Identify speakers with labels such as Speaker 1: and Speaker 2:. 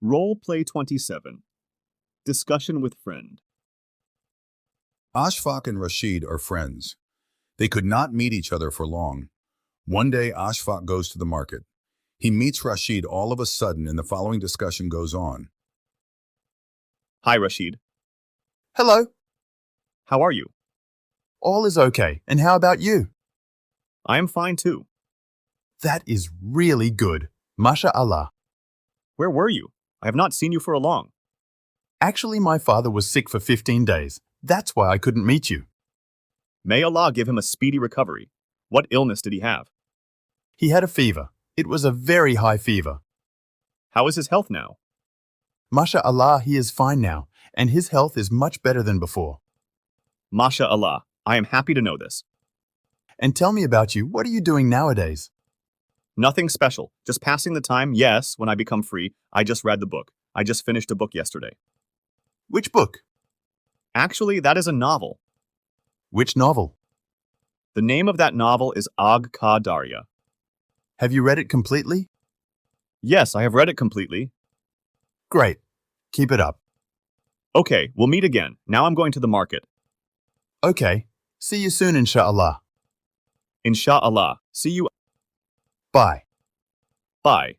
Speaker 1: Role play 27. Discussion with friend.
Speaker 2: Ashfaq and Rashid are friends. They could not meet each other for long. One day, Ashfaq goes to the market. He meets Rashid all of a sudden, and the following discussion goes on.
Speaker 1: Hi, Rashid.
Speaker 3: Hello.
Speaker 1: How are you?
Speaker 3: All is okay. And how about you?
Speaker 1: I am fine too.
Speaker 3: That is really good. MashaAllah.
Speaker 1: Where were you? I have not seen you for a long.
Speaker 3: Actually, my father was sick for 15 days. That's why I couldn't meet you.
Speaker 1: May Allah give him a speedy recovery. What illness did he have?
Speaker 3: He had a fever. It was a very high fever.
Speaker 1: How is his health now?
Speaker 3: MashaAllah, he is fine now, and his health is much better than before.
Speaker 1: MashaAllah, I am happy to know this.
Speaker 3: And tell me about you. What are you doing nowadays?
Speaker 1: Nothing special. Just passing the time. Yes, when I become free, I just read the book. I just finished a book yesterday.
Speaker 3: Which book?
Speaker 1: Actually, that is a novel.
Speaker 3: Which novel?
Speaker 1: The name of that novel is Asariyah.
Speaker 3: Have you read it completely?
Speaker 1: Yes, I have read it completely.
Speaker 3: Great. Keep it up.
Speaker 1: Okay, we'll meet again. Now I'm going to the market.
Speaker 3: Okay. See you soon, inshallah.
Speaker 1: Inshallah. See you.
Speaker 3: Bye.
Speaker 1: Bye.